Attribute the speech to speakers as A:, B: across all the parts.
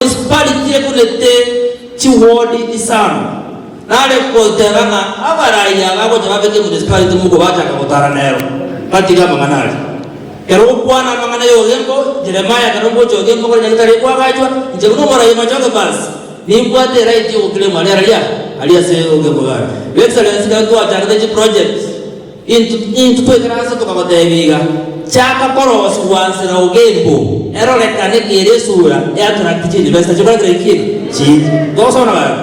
A: municipality ekulete chiwodi isano nale koteranga abaraya gabo jababeke municipality muko bataka kotara nero katika manganali kero kwana mangana yogembo Jeremiah karongo jogembo kwa nyakitari kwa kajwa njebuno mara yemachoke basi nimbwate right okule malaria alia se ogembo gara excellence ga kwa tarde project into tuekrasa to kabateviga chaka koros wanse na ogembo ero lekane kire sura ya attract investor jobra krekini chi doso na gara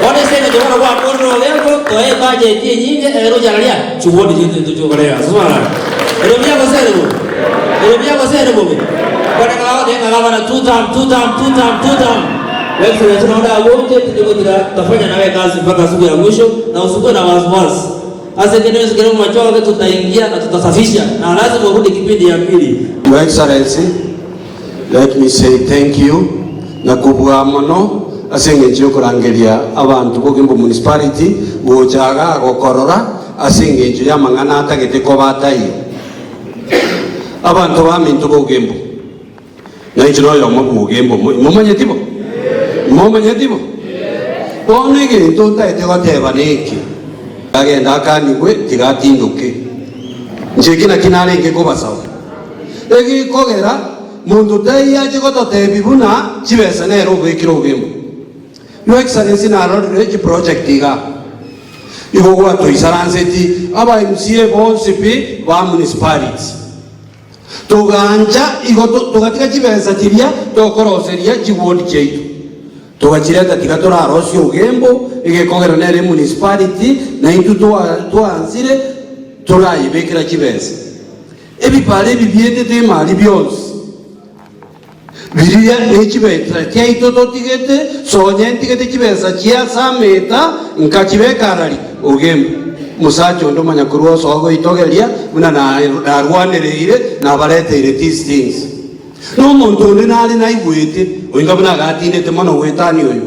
A: one sene jobra kwa kono ogembo to e budget nyinge ero jaralia chuwodi jitu jobra aswana ero bia ko sere bo ero bia ko sere bo kwa kala de kala bana two time wewe tunaona wote tulikotira tafanya nawe kazi mpaka siku ya mwisho na usiku na wasiwasi. Asa keneweza kero machoka tutaingia na tutasafisha na lazima urudi kipindi ya pili.
B: Your Excellency, let me say thank you na kubwa mono asenge njo kurangeria abantu bogimbo municipality wojaga gokorora asenge njo ya mangana atagete ko batai abantu ba mintu bogimbo na ichiro yo mugimbo mumanyetibo mumanyetibo onege ndo taite goteba neki agenda kanigwe tigatinduke njekina kinarenge ko basawa egi kogera mundu dai aje gototebi buna chibesa nero gwikiro gemo. Your Excellency na road project iga igo gwa to isaranseti aba MCA bonse pe ba municipality tuganja igo tugatika chibesa tiria tokoroseria chiwodi cheitu tugachireta tigatora rosio ugembo igekogera nere municipality na into tuanzire turayibekera chibesa ebipale bibiete te mali byose biria echibeta kyaito totigete sonyentigete chibesa chia sameta nkachibekarari ugembo musacho ndo manyakuru sogo itogeria una na rwanereire na bareteire these things no muntu ndi nali na igwete oinga buna gatindete mono wetani oyo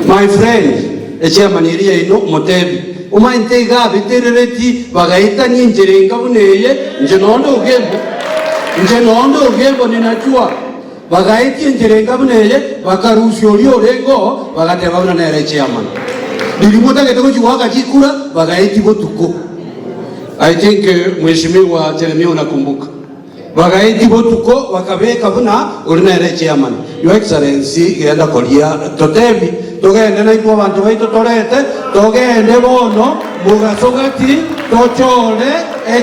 B: my friend chairman area ino motebi umainte gabe terereti bagaita ninjerenga buneye nje nondo ugembo ninachua bagaiti njerenga buneye bakarusyo lyo lengo bagateba buna nere chairman nilimuta ketoko chiwaka chikura bagaiti botuko. I think mheshimiwa Jeremiah unakumbuka bagaiti botuko wakabeka buna urinere chairman. Your Excellency genda kolia totebi togende na ipo abantu baito torete togende bono mugasogati tochole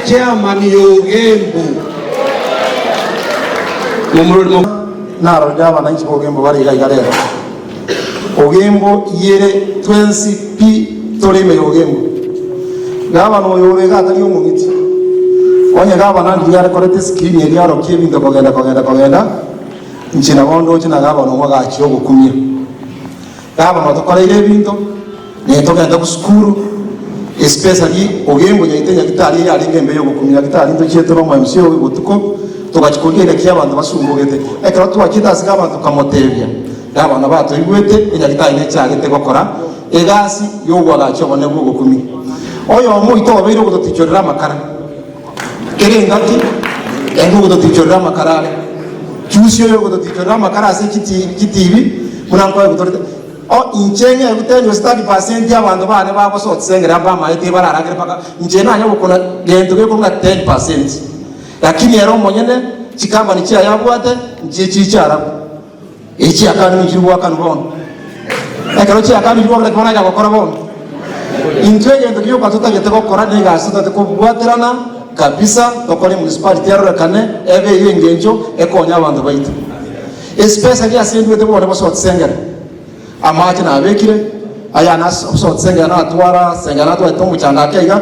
B: chairman yogembo mumurimo
C: naro jaba na ichi ogembo bari igaigarera ogembo yere 20p toleme ogembo gaba no yorega tali omugiti onye gaba na ndiyare korete screen yeri aro kibinda kogenda nchina bondo china gaba no mwaga chiyo gukumia gaba no tokoreire binto ne togenda ku skuru especially ogembo yaitenya kitali yari ngembe yo gukumia kitali ndo cheto no MCO gutuko tugachikugire kia abantu basumbugete ekero twakita sigaba abantu kamotebya gaba na bato igwete enya kitali ne cyagete gokora egasi yogwaga cyobone bwo gukumi oyo muito obero gutotichorera makara kerengati engo gutotichorera makara chusio yo gutotichorera makara ase kitibi munanko gutorete o inchenge gutenyo 30% y'abantu bane babo so tsengera ba maite bararagire paka inchena nyo gukona gento ge kunga 10%. Lakini ero monyene chikamba ni chia yabwate nchichichara echi akani nchiruwa kan bono ekero chia akani nchiruwa kan bono ya gukora bono intwege ndo kiyo kwatuta geteko kora nega asita te kubwaterana kabisa tokole municipality yaro kane ebe iyo ngenjo ekonya abantu baito especially asendwe te bone boso tsengera amaje na abekire aya na so tsengera na atwara sengera to etongu chanda kaiga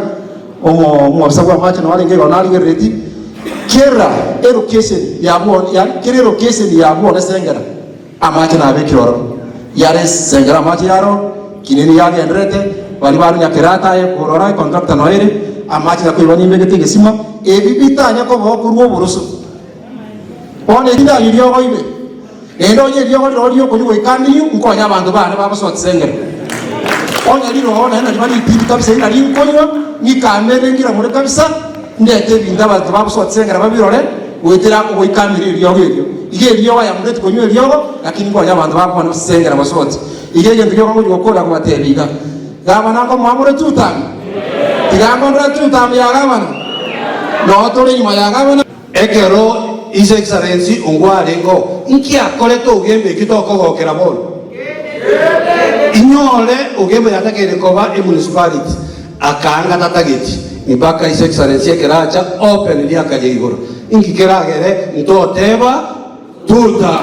C: omo bisabwa amaje no ali ngero nali gereti kera education yabo ya kera education yabo na sengera amaje na abekire yare sengera amaje yaro kinini yage endrete bali baru nyakirata ye korora contractor noire amachi na kwibani mbegete gesima ebibitanya ko bokurwo buruso one dinda yiriyo goibe endo nye yiriyo roriyo ko yuwe kandi nkonya abantu bane babasotse sengera onya liro ona na bali piti kabisa ina linkonywa ni kamere ngira muri kabisa ndete binda abantu babasotse sengera babirore wetera ko wikamire yiriyo ige riogo ya mretu konywe riogo lakini kwa ya bantu bako no sengera masoti ige gento riogo ngo kola kwa tebiga gavana ko mamure tutam tigambondra tutam ya gavana no tole nyuma ya gavana
B: ekero His Excellency ongwarengo nkia koleto ugembe kitoko gokera bono inyole ugembe yatakere koba municipality akanga tatageti mpaka His Excellency ekeracha open dia kajigoro inkikeragere ntoteba tuta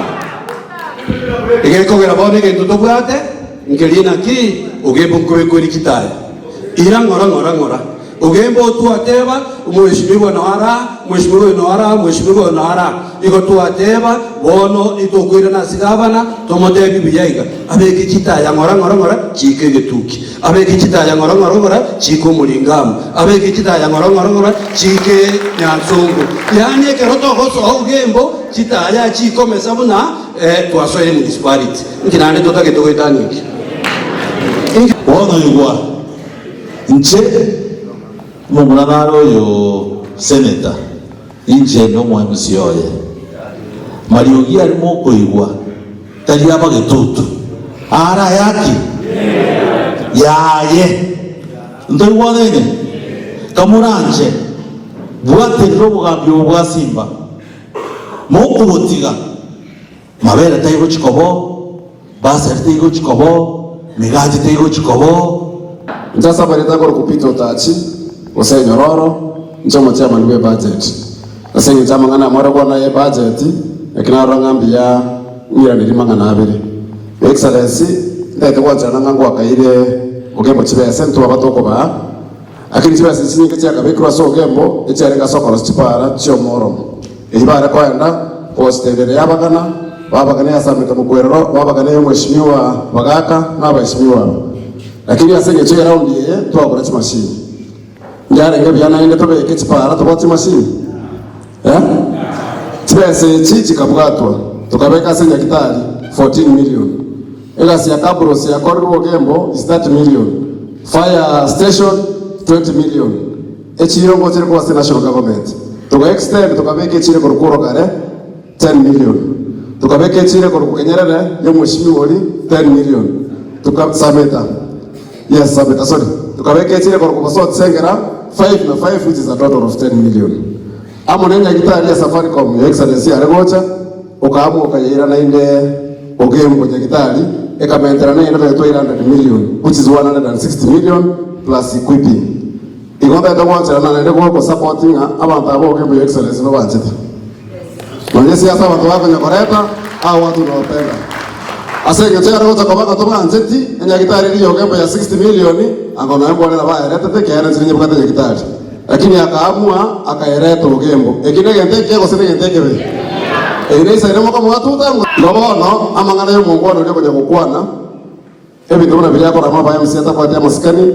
B: igekogera bono gento tobwate nkelina ki ugembe nkobe kitaya ira ngora ugembe otuateba mheshimiwa noara iko tuateba bono itokwira na sigavana tomotebi biyaiga abeki kitaya ngora chike getuki abeki kitaya ngora chiko mulingamu abeki kitaya ngora chike nyanzungu yani ekeroto hoso ugembo kitaya chiko mesabuna twasoye municipality nkinane totake togetaniki
D: wono igwa nche mumunanaro yo senator inje no mwamusi oye mariogi arimo kuigwa tari abagetutu ara yaki yaye ndoigwa nene kamuranje bwate robugambi bwa simba mukubotiga mabera taigo chikobo basa taigo chikobo migaji taigo chikobo
C: njasa bareta ko kupita utachi osenyororo nchomo cha manwe budget asenye chama ngana mara bona ye budget ekina rangambi ya uya nilimangana abiri excellency ndete kwa chana ngangu akaire ogembo chibe sentu abatoko ba akini chibe sinyi kicha kabikwa so ogembo echarenga soko chipara chyo moro ibara kwenda postevere yabagana yasamika mugwerero babagana mheshimiwa bagaka n'abaheshimiwa lakini asenye cyo round ye twakora chimashini njare ngebyana inde tobe kitipara tobati mashini twese chichi kabwatwa tukabeka senya kitali 14 million ila si akabro si akorwo gembo is 30 million fire station 20 million echirongo chiri kwa national government tuka extend tukabeka chiri korokoro kare 10 million tukabeka chiri korokukenyerere yo mheshimiwa oli 10 million tukasameta yes sameta sorry tukabeka chiri korokubaso tsengera 5 na 5 which is a total of 10 million amonenya gitari ya Safaricom your excellency aregocha ukaamua ukayira na inde ogembo ya gitari ekamentera na inde 200 million which is 160 million plus equipping igomba ndagwanza na inde ko supporting abantu abo ogembo your excellency no banjete manje siasa watu wako nyakoreta au watu wanaopenda asenge tayari wote kwa baka toba anzeti enya gitari ile ogembo ya 60 million angona yembo na baya rete teke yana zinye bukata ya gitari lakini akaamua akaereta ogembo ekinege ndeke ko sene ndeke we ene isa nemo kama watu tangu lobono amangana yo mungono ndio kwenye kukwana ebi ndona bila yako na maba ya msiata kwa maskani